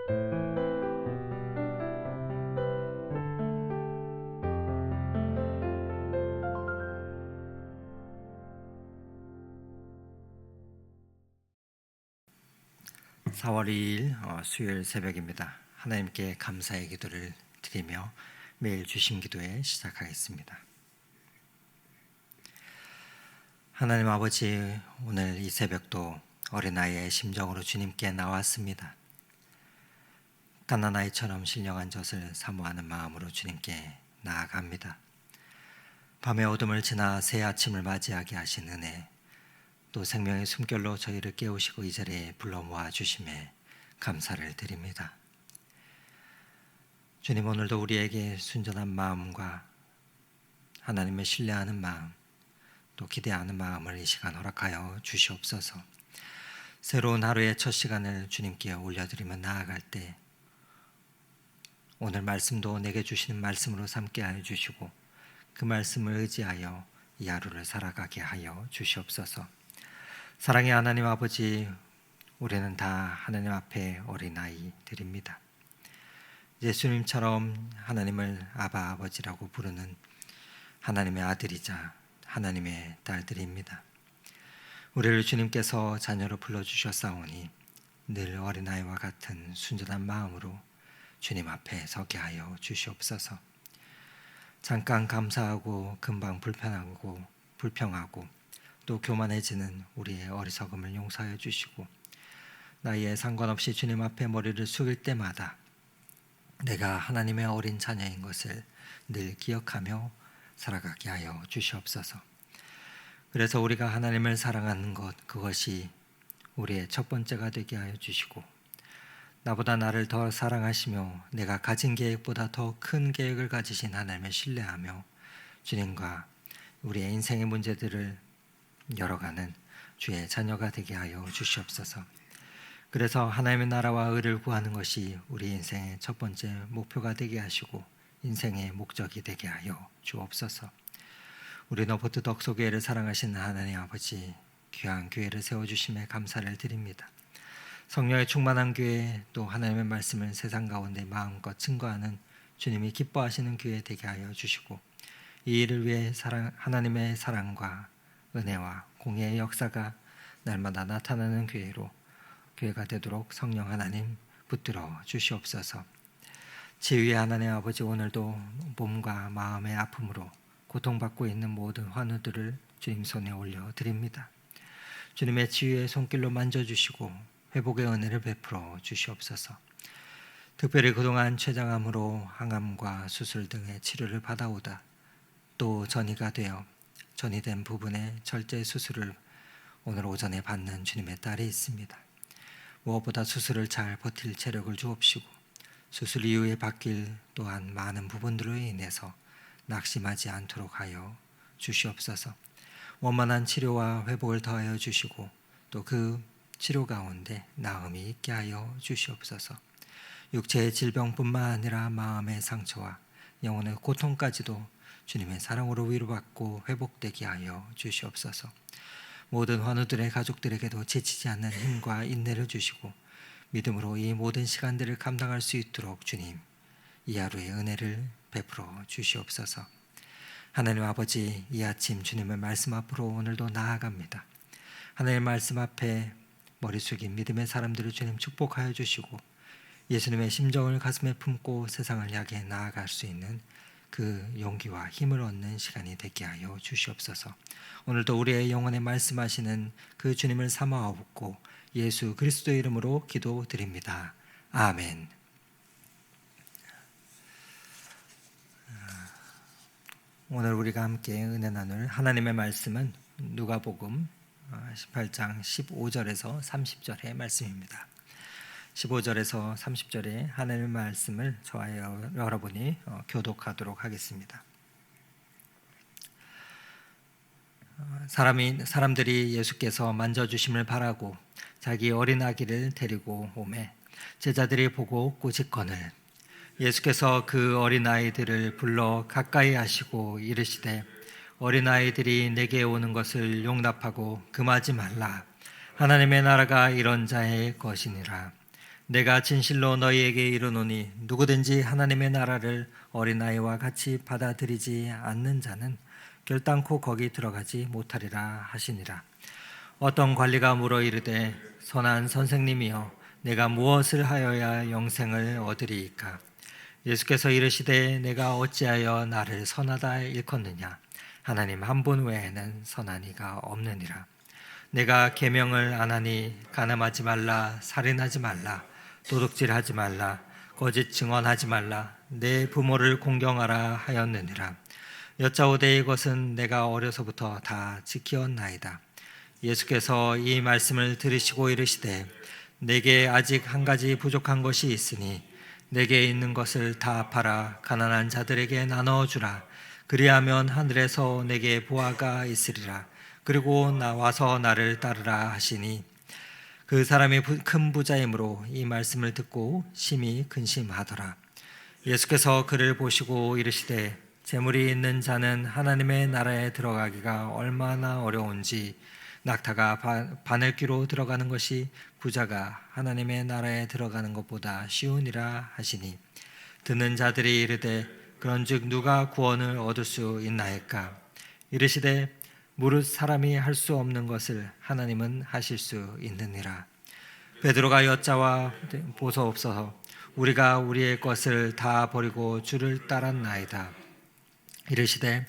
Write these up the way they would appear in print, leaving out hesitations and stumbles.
(4월 2일) 수요일 새벽입니다. 하나님께 감사의 기도를 드리며 매일 주심 기도에 시작하겠습니다. 하나님 아버지, 오늘 이 새벽도 어린아이의 심정으로 주님께 나왔습니다. 갓난아이처럼 신령한 젖을 사모하는 마음으로 주님께 나아갑니다. 밤의 어둠을 지나 새 아침을 맞이하게 하신 은혜, 또 생명의 숨결로 저희를 깨우시고 이 자리에 불러 모아 주심에 감사를 드립니다. 주님, 오늘도 우리에게 순전한 마음과 하나님을 신뢰하는 마음, 또 기대하는 마음을 이 시간 허락하여 주시옵소서. 새로운 하루의 첫 시간을 주님께 올려드리며 나아갈 때 오늘 말씀도 내게 주시는 말씀으로 삼게 하여 주시고 그 말씀을 의지하여 이 하루를 살아가게 하여 주시옵소서. 사랑의 하나님 아버지, 우리는 다 하나님 앞에 어린아이들입니다. 예수님처럼 하나님을 아바 아버지라고 부르는 하나님의 아들이자 하나님의 딸들입니다. 우리를 주님께서 자녀로 불러주셨사오니 늘 어린아이와 같은 순전한 마음으로 주님 앞에 서게 하여 주시옵소서. 잠깐 감사하고 금방 불평하고 또 교만해지는 우리의 어리석음을 용서하여 주시고 나이에 상관없이 주님 앞에 머리를 숙일 때마다 내가 하나님의 어린 자녀인 것을 늘 기억하며 살아가게 하여 주시옵소서. 그래서 우리가 하나님을 사랑하는 것, 그것이 우리의 첫 번째가 되게 하여 주시고 나보다 나를 더 사랑하시며 내가 가진 계획보다 더 큰 계획을 가지신 하나님을 신뢰하며 주님과 우리의 인생의 문제들을 열어가는 주의 자녀가 되게 하여 주시옵소서. 그래서 하나님의 나라와 의를 구하는 것이 우리 인생의 첫 번째 목표가 되게 하시고 인생의 목적이 되게 하여 주옵소서. 우리 노포트 덕소교회를 사랑하시는 하나님 아버지, 귀한 교회를 세워주심에 감사를 드립니다. 성령의 충만한 교회, 또 하나님의 말씀을 세상 가운데 마음껏 증거하는 주님이 기뻐하시는 교회 되게 하여 주시고 이 일을 위해 하나님의 사랑과 은혜와 공의의 역사가 날마다 나타나는 교회가 되도록 성령 하나님 붙들어 주시옵소서. 지휘의 하나님 아버지, 오늘도 몸과 마음의 아픔으로 고통받고 있는 모든 환우들을 주님 손에 올려드립니다. 주님의 지휘의 손길로 만져주시고 회복의 은혜를 베풀어 주시옵소서. 특별히 그동안 췌장암으로 항암과 수술 등의 치료를 받아오다 또 전이 된 부분의 절제 수술을 오늘 오전에 받는 주님의 딸이 있습니다. 무엇보다 수술을 잘 버틸 체력을 주옵시고 수술 이후에 바뀔 또한 많은 부분들로 인해서 낙심하지 않도록 하여 주시옵소서. 원만한 치료와 회복을 더하여 주시고 또 그 치료 가운데 나음이 있게 하여 주시옵소서. 육체의 질병뿐만 아니라 마음의 상처와 영혼의 고통까지도 주님의 사랑으로 위로받고 회복되게 하여 주시옵소서. 모든 환우들의 가족들에게도 지치지 않는 힘과 인내를 주시고 믿음으로 이 모든 시간들을 감당할 수 있도록 주님, 이 하루의 은혜를 베풀어 주시옵소서. 하나님 아버지, 이 아침 주님의 말씀 앞으로 오늘도 나아갑니다. 하나님의 말씀 앞에 머리 숙인 믿음의 사람들을 주님 축복하여 주시고 예수님의 심정을 가슴에 품고 세상을 향해 나아갈 수 있는 그 용기와 힘을 얻는 시간이 되게 하여 주시옵소서. 오늘도 우리의 영혼에 말씀하시는 그 주님을 사모하옵고 예수 그리스도의 이름으로 기도드립니다. 아멘. 오늘 우리가 함께 은혜 나눌 하나님의 말씀은 누가복음 18장 15절에서 30절의 말씀입니다. 15절에서 30절의 하나님의 말씀을 저와 여러분이 교독하도록 하겠습니다. 사람들이 예수께서 만져주심을 바라고 자기 어린 아기를 데리고 오매 제자들이 보고 꾸짖거늘 예수께서 그 어린 아이들을 불러 가까이 하시고 이르시되 어린 아이들이 내게 오는 것을 용납하고 금하지 말라. 하나님의 나라가 이런 자의 것이니라. 내가 진실로 너희에게 이르노니 누구든지 하나님의 나라를 어린아이와 같이 받아들이지 않는 자는 결단코 거기 들어가지 못하리라 하시니라. 어떤 관리가 물어 이르되 선한 선생님이여 내가 무엇을 하여야 영생을 얻으리이까? 예수께서 이르시되 내가 어찌하여 나를 선하다 일컫느냐? 하나님 한 분 외에는 선한 이가 없느니라. 내가 계명을 안 하니 간음하지 말라, 살인하지 말라, 도둑질하지 말라, 거짓 증언하지 말라, 내 부모를 공경하라 하였느니라. 여짜오되 이것은 내가 어려서부터 다 지키었나이다. 예수께서 이 말씀을 들으시고 이르시되 내게 아직 한 가지 부족한 것이 있으니 내게 있는 것을 다 팔아 가난한 자들에게 나눠주라. 그리하면 하늘에서 내게 보화가 있으리라. 그리고 나와서 나를 따르라 하시니 그 사람이 큰 부자이므로 이 말씀을 듣고 심히 근심하더라. 예수께서 그를 보시고 이르시되 재물이 있는 자는 하나님의 나라에 들어가기가 얼마나 어려운지 낙타가 바늘귀로 들어가는 것이 부자가 하나님의 나라에 들어가는 것보다 쉬우니라 하시니 듣는 자들이 이르되 그런즉 누가 구원을 얻을 수 있나이까? 이르시되 무릇 사람이 할 수 없는 것을 하나님은 하실 수 있느니라. 베드로가 여짜와 보소옵소서 우리가 우리의 것을 다 버리고 주를 따랐나이다. 이르시되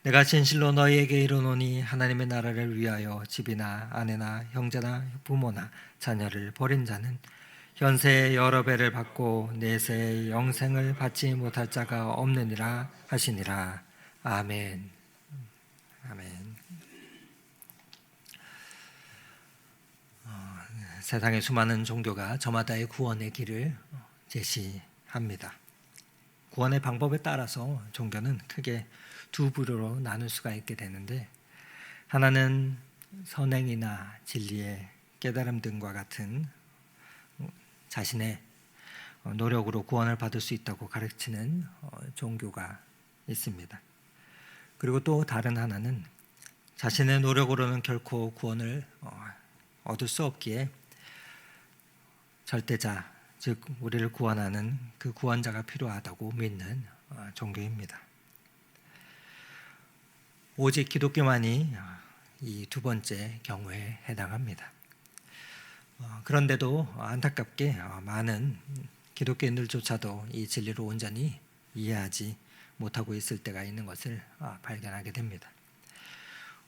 내가 진실로 너희에게 이르노니 하나님의 나라를 위하여 집이나 아내나 형제나 부모나 자녀를 버린 자는 현세의 여러 배를 받고 내세의 영생을 받지 못할 자가 없느니라 하시니라. 아멘. 아멘. 세상의 수많은 종교가 저마다의 구원의 길을 제시합니다. 구원의 방법에 따라서 종교는 크게 두 부류로 나눌 수가 있게 되는데, 하나는 선행이나 진리의 깨달음 등과 같은 자신의 노력으로 구원을 받을 수 있다고 가르치는 종교가 있습니다. 그리고 또 다른 하나는 자신의 노력으로는 결코 구원을 얻을 수 없기에 절대자, 즉 우리를 구원하는 그 구원자가 필요하다고 믿는 종교입니다. 오직 기독교만이 이 두 번째 경우에 해당합니다. 그런데도 안타깝게 많은 기독교인들조차도 이 진리를 온전히 이해하지 못하고 있을 때가 있는 것을 발견하게 됩니다.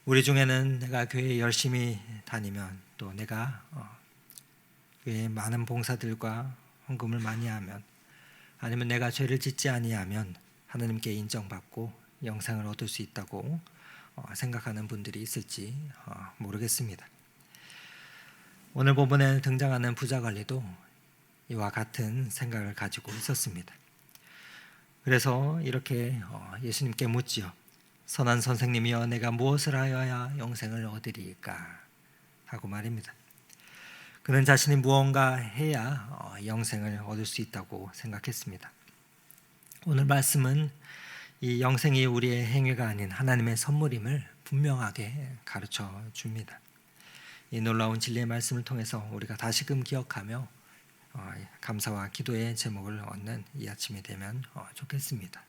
우리 중에는 내가 교회에 열심히 다니면, 또 내가 교회에 많은 봉사들과 헌금을 많이 하면, 아니면 내가 죄를 짓지 아니하면 하나님께 인정받고 영생을 얻을 수 있다고 생각하는 분들이 있을지 모르겠습니다. 오늘 본문에 등장하는 부자 관리도 이와 같은 생각을 가지고 있었습니다. 그래서 이렇게 예수님께 묻지요. 선한 선생님이여 내가 무엇을 하여야 영생을 얻으리이까? 하고 말입니다. 그는 자신이 무언가 해야 영생을 얻을 수 있다고 생각했습니다. 오늘 말씀은 이 영생이 우리의 행위가 아닌 하나님의 선물임을 분명하게 가르쳐 줍니다. 이 놀라운 진리의 말씀을 통해서 우리가 다시금 기억하며 감사와 기도의 제목을 얻는 이 아침이 되면 좋겠습니다.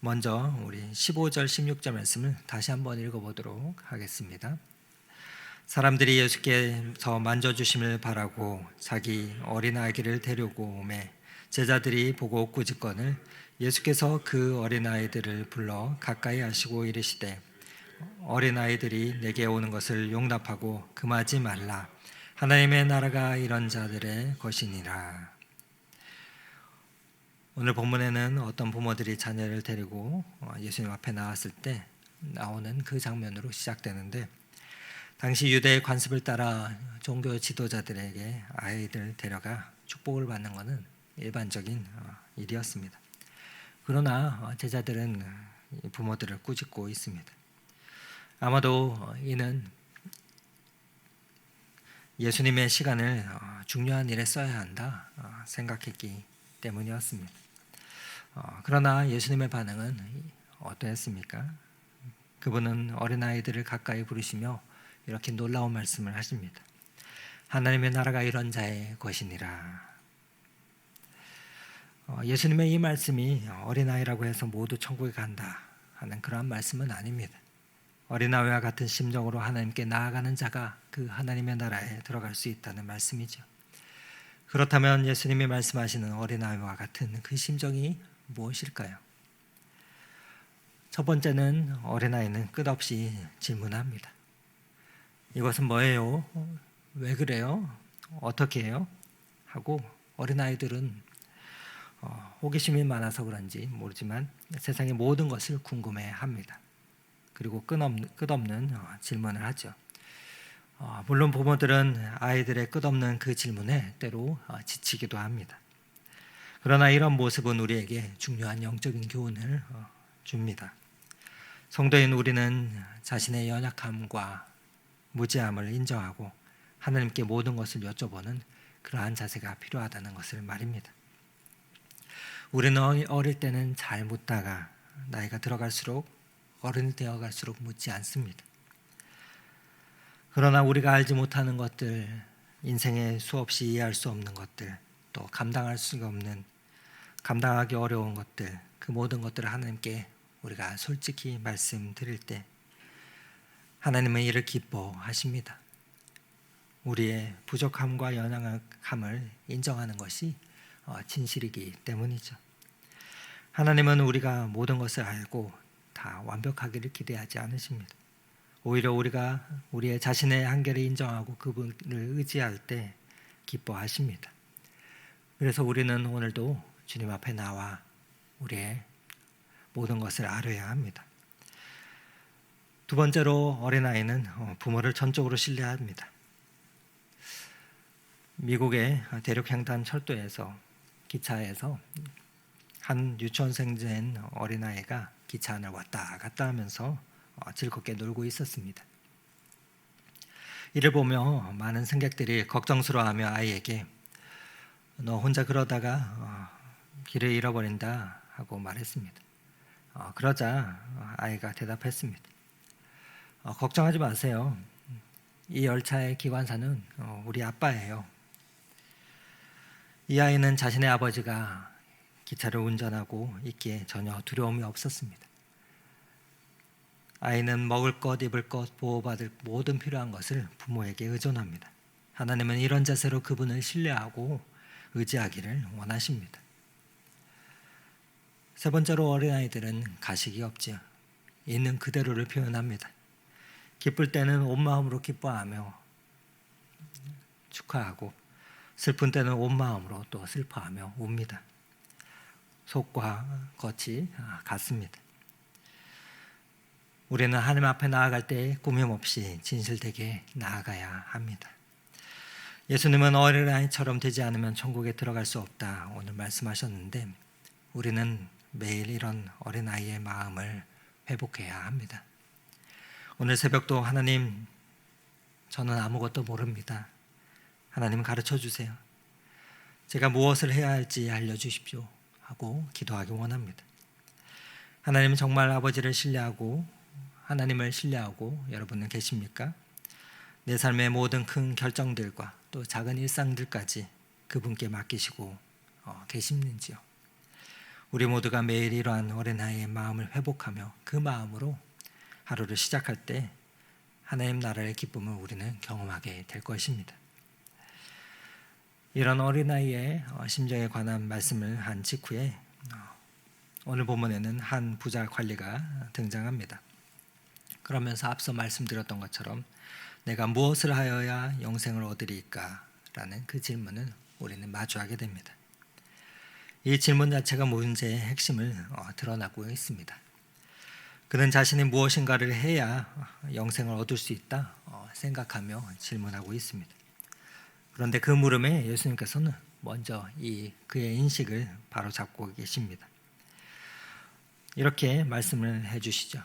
먼저 우리 15절 16절 말씀을 다시 한번 읽어보도록 하겠습니다. 사람들이 예수께서 만져주심을 바라고 자기 어린아이를 데리고 오매 제자들이 보고 꾸짖거늘 예수께서 그 어린아이들을 불러 가까이 하시고 이르시되 어린아이들이 내게 오는 것을 용납하고 금하지 말라. 하나님의 나라가 이런 자들의 것이니라. 오늘 본문에는 어떤 부모들이 자녀를 데리고 예수님 앞에 나왔을 때 나오는 그 장면으로 시작되는데, 당시 유대의 관습을 따라 종교 지도자들에게 아이들 데려가 축복을 받는 것은 일반적인 일이었습니다. 그러나 제자들은 부모들을 꾸짖고 있습니다. 아마도 이는 예수님의 시간을 중요한 일에 써야 한다 생각했기 때문이었습니다. 그러나 예수님의 반응은 어떠했습니까? 그분은 어린아이들을 가까이 부르시며 이렇게 놀라운 말씀을 하십니다. 하나님의 나라가 이런 자의 것이니라. 예수님의 이 말씀이 어린아이라고 해서 모두 천국에 간다 하는 그러한 말씀은 아닙니다. 어린아이와 같은 심정으로 하나님께 나아가는 자가 그 하나님의 나라에 들어갈 수 있다는 말씀이죠. 그렇다면 예수님이 말씀하시는 어린아이와 같은 그 심정이 무엇일까요? 첫 번째는 어린아이는 끝없이 질문합니다. 이것은 뭐예요? 왜 그래요? 어떻게 해요? 하고 어린아이들은 호기심이 많아서 그런지 모르지만 세상의 모든 것을 궁금해합니다. 그리고 끝없는 질문을 하죠. 물론 부모들은 아이들의 끝없는 그 질문에 때로 지치기도 합니다. 그러나 이런 모습은 우리에게 중요한 영적인 교훈을 줍니다. 성도인 우리는 자신의 연약함과 무지함을 인정하고 하나님께 모든 것을 여쭤보는 그러한 자세가 필요하다는 것을 말입니다. 우리는 어릴 때는 잘 묻다가 나이가 들어갈수록 어른이 되어갈수록 묻지 않습니다. 그러나 우리가 알지 못하는 것들, 인생에 수없이 이해할 수 없는 것들, 또 감당할 수가 없는, 감당하기 어려운 것들, 그 모든 것들을 하나님께 우리가 솔직히 말씀드릴 때 하나님은 이를 기뻐하십니다. 우리의 부족함과 연약함을 인정하는 것이 진실이기 때문이죠. 하나님은 우리가 모든 것을 알고 다 완벽하기를 기대하지 않으십니다. 오히려 우리가 우리의 자신의 한계를 인정하고 그분을 의지할 때 기뻐하십니다. 그래서 우리는 오늘도 주님 앞에 나와 우리의 모든 것을 아뢰야 합니다. 두 번째로 어린아이는 부모를 전적으로 신뢰합니다. 미국의 대륙횡단 철도에서 기차에서 한 유치원생 된 어린아이가 기차 안을 왔다 갔다 하면서 즐겁게 놀고 있었습니다. 이를 보며 많은 승객들이 걱정스러워하며 아이에게 너 혼자 그러다가 길을 잃어버린다 하고 말했습니다. 그러자 아이가 대답했습니다. 걱정하지 마세요. 이 열차의 기관사는 우리 아빠예요. 이 아이는 자신의 아버지가 기차를 운전하고 있기에 전혀 두려움이 없었습니다. 아이는 먹을 것, 입을 것, 보호받을 모든 필요한 것을 부모에게 의존합니다. 하나님은 이런 자세로 그분을 신뢰하고 의지하기를 원하십니다. 세 번째로 어린아이들은 가식이 없지요. 있는 그대로를 표현합니다. 기쁠 때는 온 마음으로 기뻐하며 축하하고 슬픈 때는 온 마음으로 또 슬퍼하며 웁니다. 속과 겉이 같습니다. 우리는 하나님 앞에 나아갈 때 꾸밈없이 진실되게 나아가야 합니다. 예수님은 어린아이처럼 되지 않으면 천국에 들어갈 수 없다 오늘 말씀하셨는데 우리는 매일 이런 어린아이의 마음을 회복해야 합니다. 오늘 새벽도 하나님, 저는 아무것도 모릅니다. 하나님 가르쳐 주세요. 제가 무엇을 해야 할지 알려주십시오 하고 기도하기 원합니다. 하나님은 정말 아버지를 신뢰하고 하나님을 신뢰하고 여러분은 계십니까? 내 삶의 모든 큰 결정들과 또 작은 일상들까지 그분께 맡기시고 계시는지요? 우리 모두가 매일 이러한 어린아이의 마음을 회복하며 그 마음으로 하루를 시작할 때 하나님 나라의 기쁨을 우리는 경험하게 될 것입니다. 이런 어린아이의 심정에 관한 말씀을 한 직후에 오늘 본문에는 한 부자 관리가 등장합니다. 그러면서 앞서 말씀드렸던 것처럼 내가 무엇을 하여야 영생을 얻으리까? 라는 그 질문을 우리는 마주하게 됩니다. 이 질문 자체가 문제의 핵심을 드러나고 있습니다. 그는 자신이 무엇인가를 해야 영생을 얻을 수 있다 생각하며 질문하고 있습니다. 그런데 그 물음에 예수님께서는 먼저 그의 인식을 바로 잡고 계십니다. 이렇게 말씀을 해주시죠.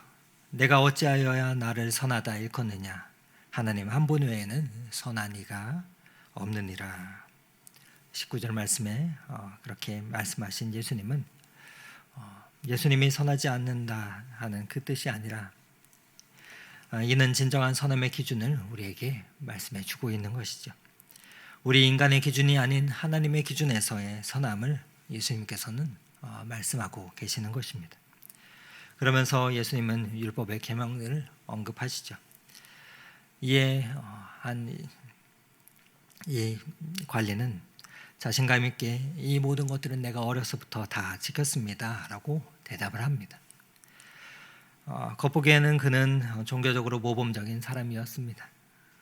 내가 어찌하여야 나를 선하다 일컫느냐? 하나님 한 분 외에는 선한 이가 없느니라. 19절 말씀에 그렇게 말씀하신 예수님은 예수님이 선하지 않는다 하는 그 뜻이 아니라 이는 진정한 선함의 기준을 우리에게 말씀해 주고 있는 것이죠. 우리 인간의 기준이 아닌 하나님의 기준에서의 선함을 예수님께서는 말씀하고 계시는 것입니다. 그러면서 예수님은 율법의 계명을 언급하시죠. 이에 이 관리는 자신감 있게 이 모든 것들은 내가 어려서부터 다 지켰습니다 라고 대답을 합니다. 겉보기에는 그는 종교적으로 모범적인 사람이었습니다.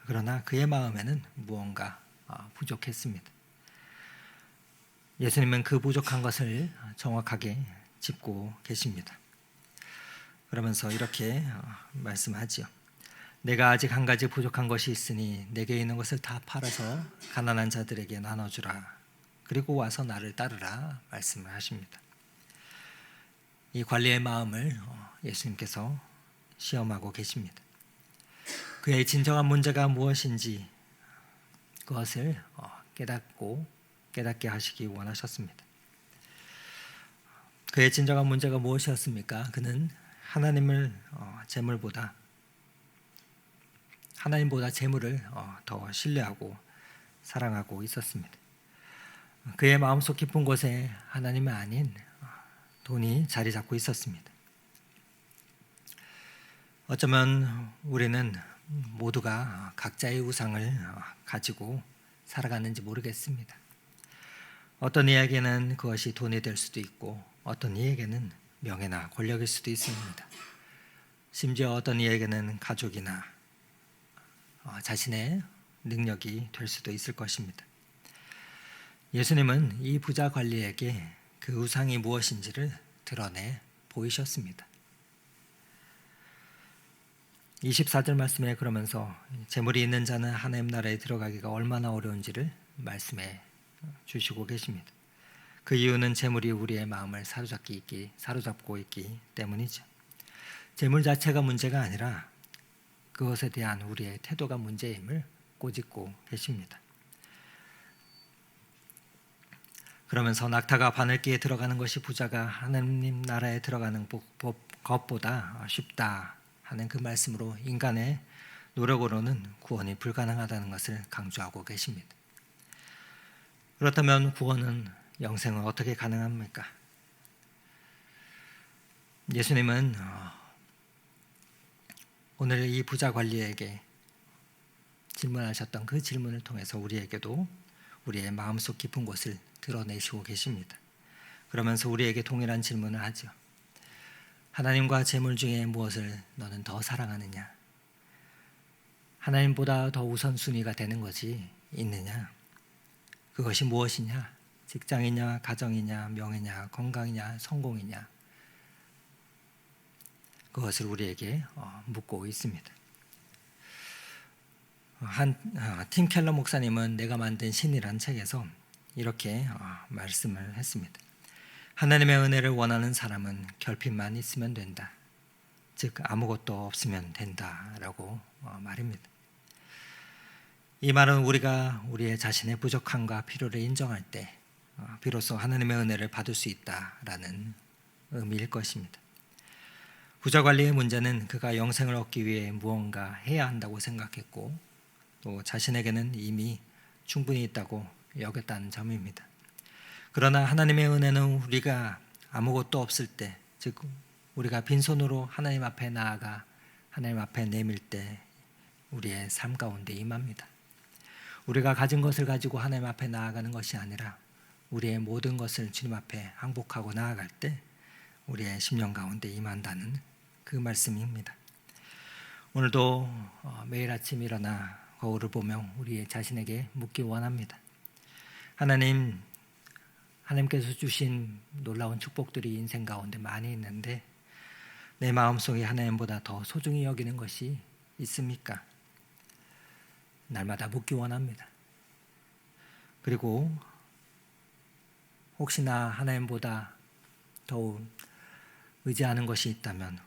그러나 그의 마음에는 무언가 부족했습니다. 예수님은 그 부족한 것을 정확하게 짚고 계십니다. 그러면서 이렇게 말씀하지요. 내가 아직 한 가지 부족한 것이 있으니 내게 있는 것을 다 팔아서 가난한 자들에게 나눠주라. 그리고 와서 나를 따르라 말씀을 하십니다. 이 관리의 마음을 예수님께서 시험하고 계십니다. 그의 진정한 문제가 무엇인지 그것을 깨닫게 하시기 원하셨습니다. 그의 진정한 문제가 무엇이었습니까? 그는 하나님보다 재물을 더 신뢰하고 사랑하고 있었습니다. 그의 마음속 깊은 곳에 하나님이 아닌 돈이 자리 잡고 있었습니다. 어쩌면 우리는 모두가 각자의 우상을 가지고 살아가는지 모르겠습니다. 어떤 이에게는 그것이 돈이 될 수도 있고 어떤 이에게는 명예나 권력일 수도 있습니다. 심지어 어떤 이에게는 가족이나 자신의 능력이 될 수도 있을 것입니다. 예수님은 이 부자 관리에게 그 우상이 무엇인지를 드러내 보이셨습니다. 24절 말씀에 그러면서 재물이 있는 자는 하나님 나라에 들어가기가 얼마나 어려운지를 말씀해 주시고 계십니다. 그 이유는 재물이 우리의 마음을 사로잡고 있기 때문이죠. 재물 자체가 문제가 아니라 그것에 대한 우리의 태도가 문제임을 꼬집고 계십니다. 그러면서 낙타가 바늘기에 들어가는 것이 부자가 하나님 나라에 들어가는 것보다 쉽다 하는 그 말씀으로 인간의 노력으로는 구원이 불가능하다는 것을 강조하고 계십니다. 그렇다면 구원은 영생은 어떻게 가능합니까? 예수님은 오늘 이 부자 관리에게 질문하셨던 그 질문을 통해서 우리에게도 우리의 마음속 깊은 곳을 드러내시고 계십니다. 그러면서 우리에게 동일한 질문을 하죠. 하나님과 재물 중에 무엇을 너는 더 사랑하느냐? 하나님보다 더 우선순위가 되는 것이 있느냐? 그것이 무엇이냐? 직장이냐, 가정이냐, 명예냐, 건강이냐, 성공이냐? 그것을 우리에게 묻고 있습니다. 팀 켈러 목사님은 내가 만든 신이란 책에서 이렇게 말씀을 했습니다. 하나님의 은혜를 원하는 사람은 결핍만 있으면 된다. 즉 아무것도 없으면 된다라고 말입니다. 이 말은 우리가 우리의 자신의 부족함과 필요를 인정할 때 비로소 하나님의 은혜를 받을 수 있다라는 의미일 것입니다. 부자 관리의 문제는 그가 영생을 얻기 위해 무언가 해야 한다고 생각했고 또 자신에게는 이미 충분히 있다고 여겼다는 점입니다. 그러나 하나님의 은혜는 우리가 아무것도 없을 때, 즉 우리가 빈손으로 하나님 앞에 나아가 하나님 앞에 내밀 때 우리의 삶 가운데 임합니다. 우리가 가진 것을 가지고 하나님 앞에 나아가는 것이 아니라 우리의 모든 것을 주님 앞에 항복하고 나아갈 때 우리의 심령 가운데 임한다는 그 말씀입니다. 오늘도 매일 아침 일어나 거울을 보며 우리 자신에게 묻기 원합니다. 하나님께서 주신 놀라운 축복들이 인생 가운데 많이 있는데 내 마음속에 하나님보다 더 소중히 여기는 것이 있습니까? 날마다 묻기 원합니다. 그리고 혹시나 하나님보다 더욱 의지하는 것이 있다면,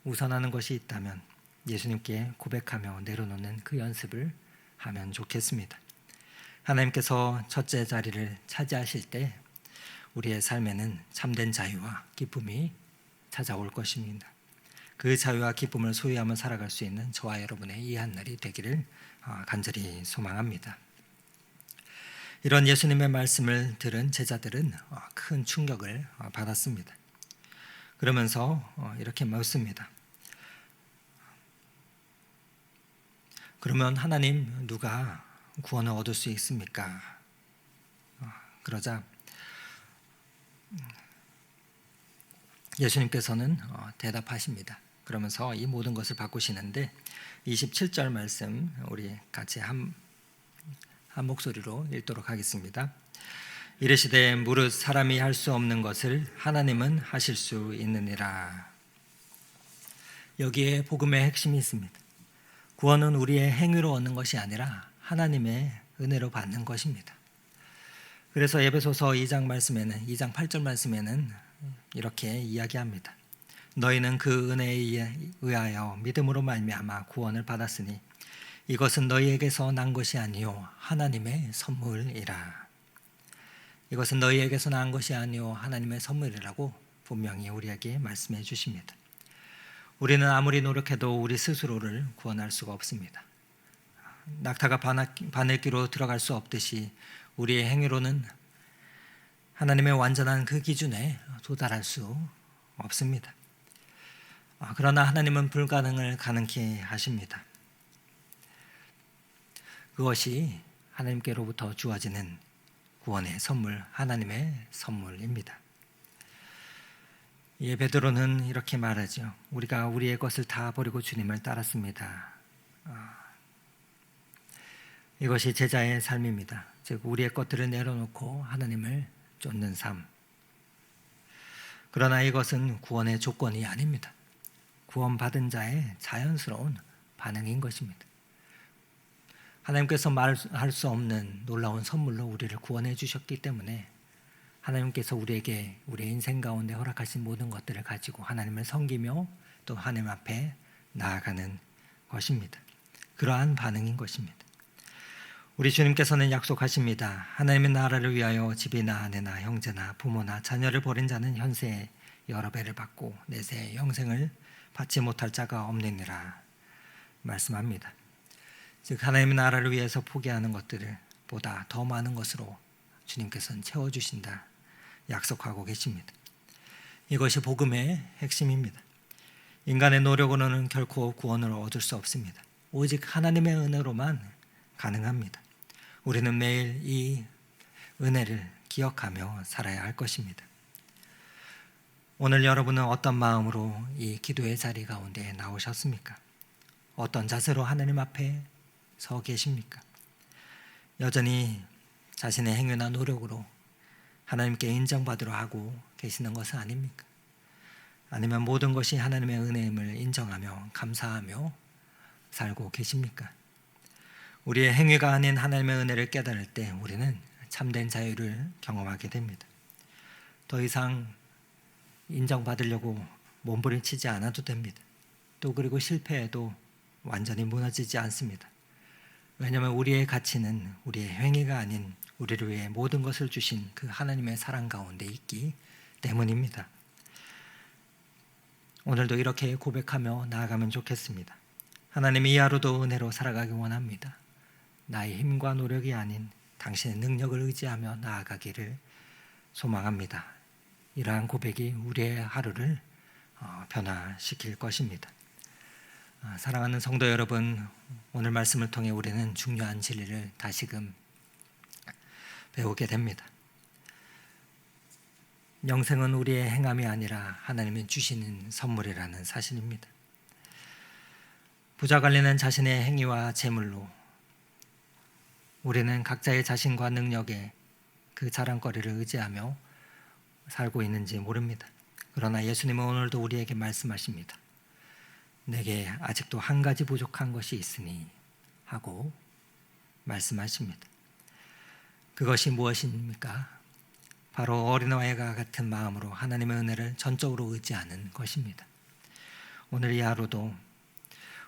우선하는 것이 있다면 예수님께 고백하며 내려놓는 그 연습을 하면 좋겠습니다. 하나님께서 첫째 자리를 차지하실 때 우리의 삶에는 참된 자유와 기쁨이 찾아올 것입니다. 그 자유와 기쁨을 소유하며 살아갈 수 있는 저와 여러분의 이 한 날이 되기를 간절히 소망합니다. 이런 예수님의 말씀을 들은 제자들은 큰 충격을 받았습니다. 그러면서 이렇게 묻습니다. 그러면 하나님 누가 구원을 얻을 수 있습니까? 그러자 예수님께서는 대답하십니다. 그러면서 이 모든 것을 바꾸시는데 27절 말씀 우리 같이 한 목소리로 읽도록 하겠습니다. 이르시되 무릇 사람이 할 수 없는 것을 하나님은 하실 수 있느니라. 여기에 복음의 핵심이 있습니다. 구원은 우리의 행위로 얻는 것이 아니라 하나님의 은혜로 받는 것입니다. 그래서 에베소서 2장 8절 말씀에는 이렇게 이야기합니다. 너희는 그 은혜에 의하여 믿음으로 말미암아 구원을 받았으니 이것은 너희에게서 난 것이 아니요 하나님의 선물이라. 이것은 너희에게서 난 것이 아니요 하나님의 선물이라고 분명히 우리에게 말씀해 주십니다. 우리는 아무리 노력해도 우리 스스로를 구원할 수가 없습니다. 낙타가 바늘기로 들어갈 수 없듯이 우리의 행위로는 하나님의 완전한 그 기준에 도달할 수 없습니다. 그러나 하나님은 불가능을 가능케 하십니다. 그것이 하나님께로부터 주어지는 구원의 선물, 하나님의 선물입니다. 베드로는 이렇게 말하죠. 우리가 우리의 것을 다 버리고 주님을 따랐습니다. 이것이 제자의 삶입니다. 즉 우리의 것들을 내려놓고 하나님을 쫓는 삶. 그러나 이것은 구원의 조건이 아닙니다. 구원받은 자의 자연스러운 반응인 것입니다. 하나님께서 말할 수 없는 놀라운 선물로 우리를 구원해 주셨기 때문에 하나님께서 우리에게 우리의 인생 가운데 허락하신 모든 것들을 가지고 하나님을 섬기며 또 하나님 앞에 나아가는 것입니다. 그러한 반응인 것입니다. 우리 주님께서는 약속하십니다. 하나님의 나라를 위하여 집이나 아내나 형제나 부모나 자녀를 버린 자는 현세에 여러 배를 받고 내세에 영생을 받지 못할 자가 없느니라 말씀합니다. 즉 하나님의 나라를 위해서 포기하는 것들을 보다 더 많은 것으로 주님께서는 채워주신다 약속하고 계십니다. 이것이 복음의 핵심입니다. 인간의 노력으로는 결코 구원을 얻을 수 없습니다. 오직 하나님의 은혜로만 가능합니다. 우리는 매일 이 은혜를 기억하며 살아야 할 것입니다. 오늘 여러분은 어떤 마음으로 이 기도의 자리 가운데 나오셨습니까? 어떤 자세로 하나님 앞에 서 계십니까? 여전히 자신의 행위나 노력으로 하나님께 인정받으려 하고 계시는 것은 아닙니까? 아니면 모든 것이 하나님의 은혜임을 인정하며 감사하며 살고 계십니까? 우리의 행위가 아닌 하나님의 은혜를 깨달을 때 우리는 참된 자유를 경험하게 됩니다. 더 이상 인정받으려고 몸부림치지 않아도 됩니다. 또 그리고 실패해도 완전히 무너지지 않습니다. 왜냐하면 우리의 가치는 우리의 행위가 아닌 우리를 위해 모든 것을 주신 그 하나님의 사랑 가운데 있기 때문입니다. 오늘도 이렇게 고백하며 나아가면 좋겠습니다. 하나님 이 하루도 은혜로 살아가기 원합니다. 나의 힘과 노력이 아닌 당신의 능력을 의지하며 나아가기를 소망합니다. 이러한 고백이 우리의 하루를 변화시킬 것입니다. 사랑하는 성도 여러분, 오늘 말씀을 통해 우리는 중요한 진리를 다시금 배우게 됩니다. 영생은 우리의 행함이 아니라 하나님이 주시는 선물이라는 사실입니다. 부자 관리는 자신의 행위와 재물로 우리는 각자의 자신과 능력에 그 자랑거리를 의지하며 살고 있는지 모릅니다. 그러나 예수님은 오늘도 우리에게 말씀하십니다. 내게 아직도 한 가지 부족한 것이 있으니 하고 말씀하십니다. 그것이 무엇입니까? 바로 어린아이와 같은 마음으로 하나님의 은혜를 전적으로 의지하는 것입니다. 오늘 이 하루도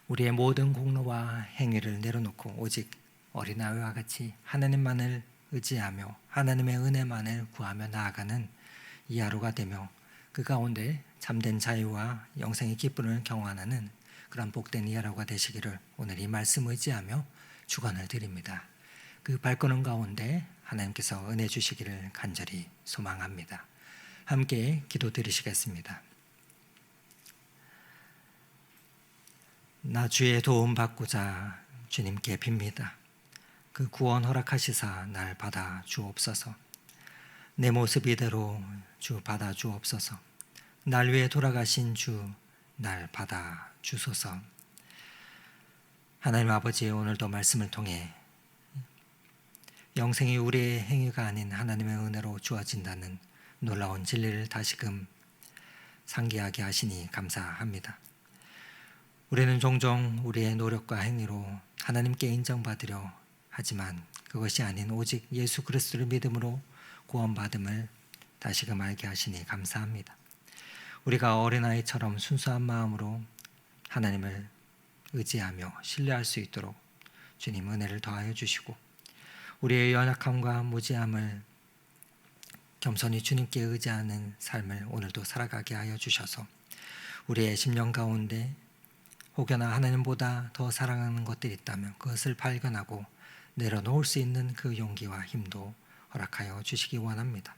우리의 모든 공로와 행위를 내려놓고 오직 어린아이와 같이 하나님만을 의지하며 하나님의 은혜만을 구하며 나아가는 이 하루가 되며 그 가운데 참된 자유와 영생의 기쁨을 경험하는 그런 복된 이 하루가 되시기를 오늘 이 말씀 의지하며 축원을 드립니다. 그 발걸음 가운데 하나님께서 은혜 주시기를 간절히 소망합니다. 함께 기도 드리시겠습니다. 나 주의 도움 받고자 주님께 빕니다. 그 구원 허락하시사 날 받아 주옵소서. 내 모습 이대로 주 받아 주옵소서. 날 위해 돌아가신 주 날 받아 주소서. 하나님 아버지, 오늘도 말씀을 통해 영생이 우리의 행위가 아닌 하나님의 은혜로 주어진다는 놀라운 진리를 다시금 상기하게 하시니 감사합니다. 우리는 종종 우리의 노력과 행위로 하나님께 인정받으려 하지만 그것이 아닌 오직 예수 그리스도를 믿음으로 구원받음을 다시금 알게 하시니 감사합니다. 우리가 어린아이처럼 순수한 마음으로 하나님을 의지하며 신뢰할 수 있도록 주님 은혜를 더하여 주시고, 우리의 연약함과 무지함을 겸손히 주님께 의지하는 삶을 오늘도 살아가게 하여 주셔서 우리의 심령 가운데 혹여나 하나님보다 더 사랑하는 것들이 있다면 그것을 발견하고 내려놓을 수 있는 그 용기와 힘도 허락하여 주시기 원합니다.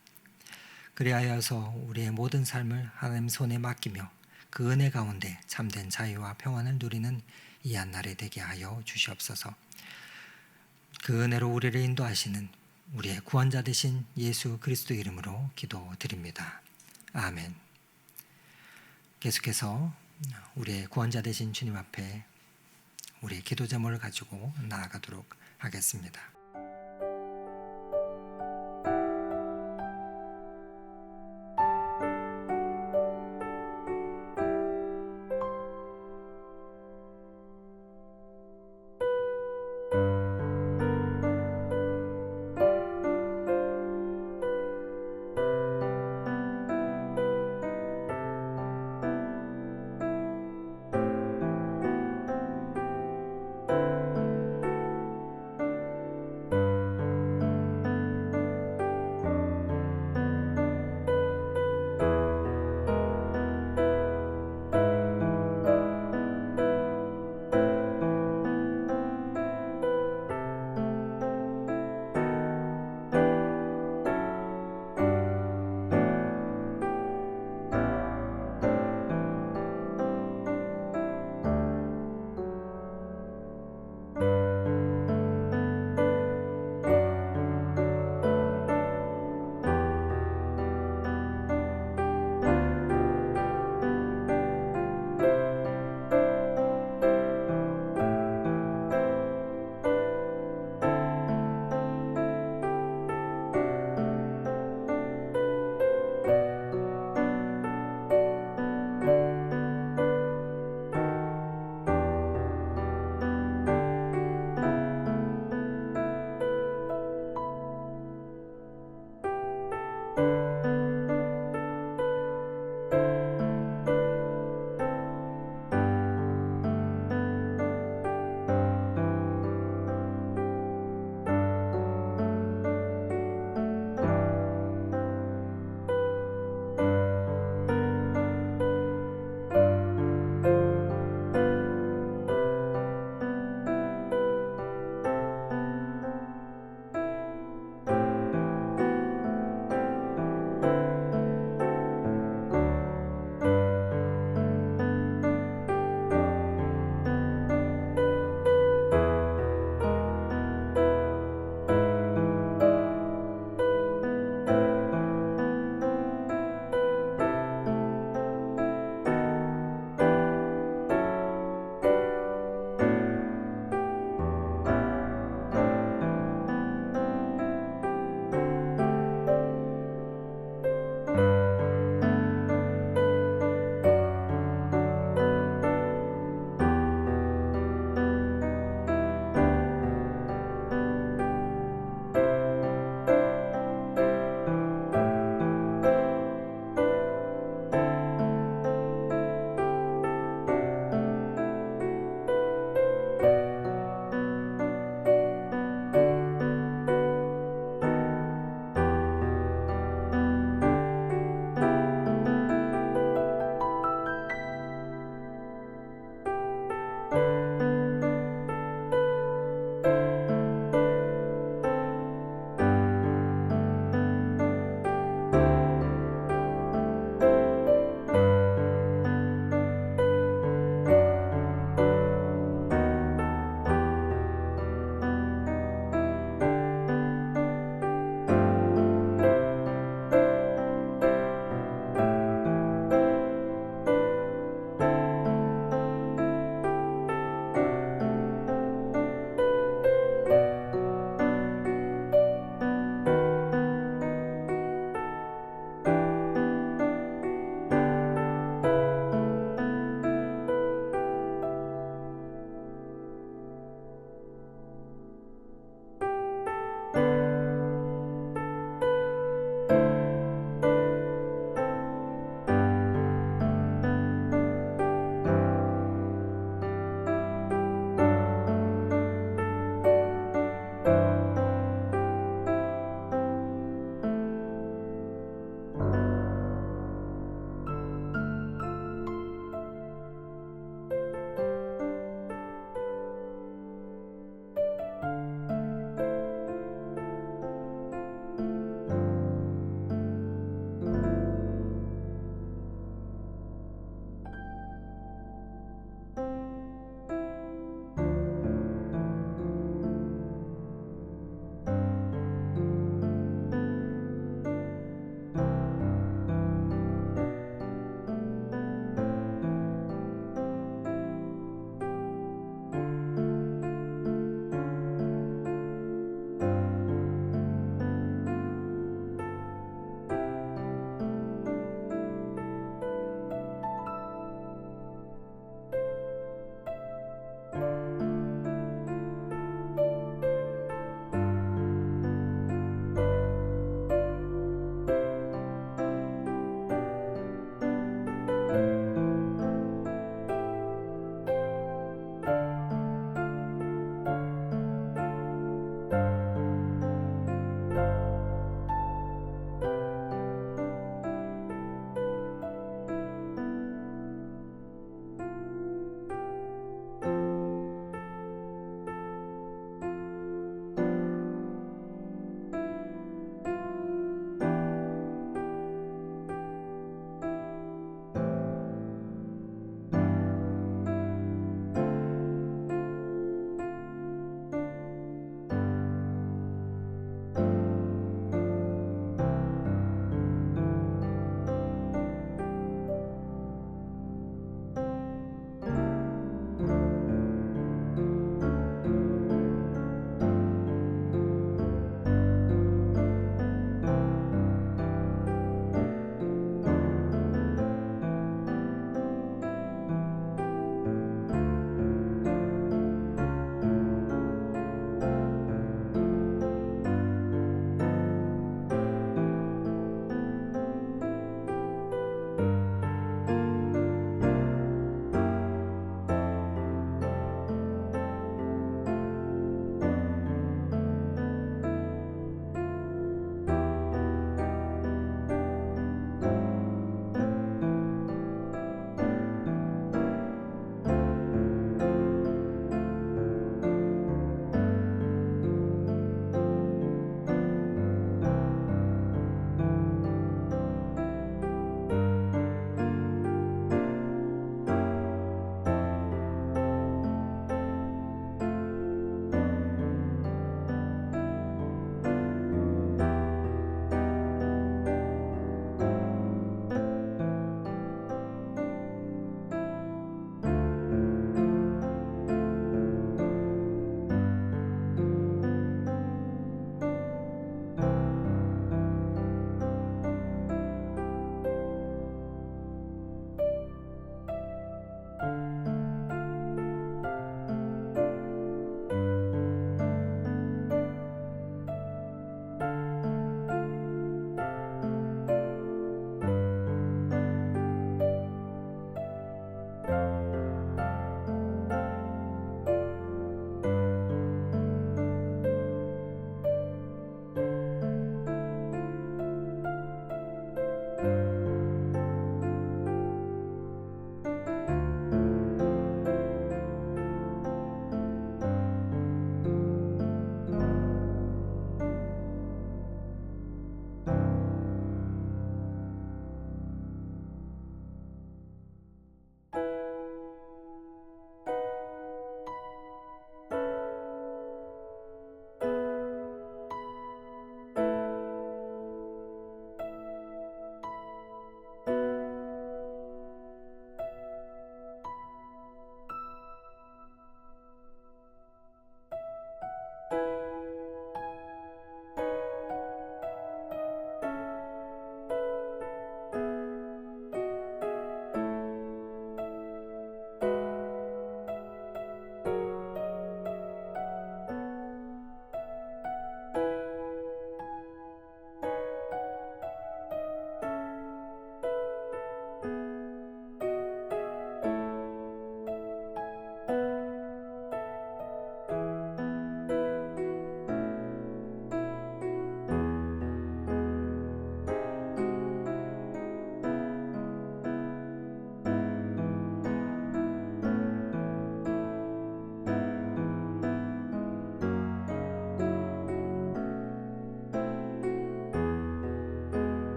그리하여서 우리의 모든 삶을 하나님 손에 맡기며 그 은혜 가운데 참된 자유와 평안을 누리는 이 한날이 되게 하여 주시옵소서. 그 은혜로 우리를 인도하시는 우리의 구원자 되신 예수 그리스도 이름으로 기도드립니다. 아멘. 계속해서 우리의 구원자 되신 주님 앞에 우리의 기도 제목을 가지고 나아가도록 하겠습니다.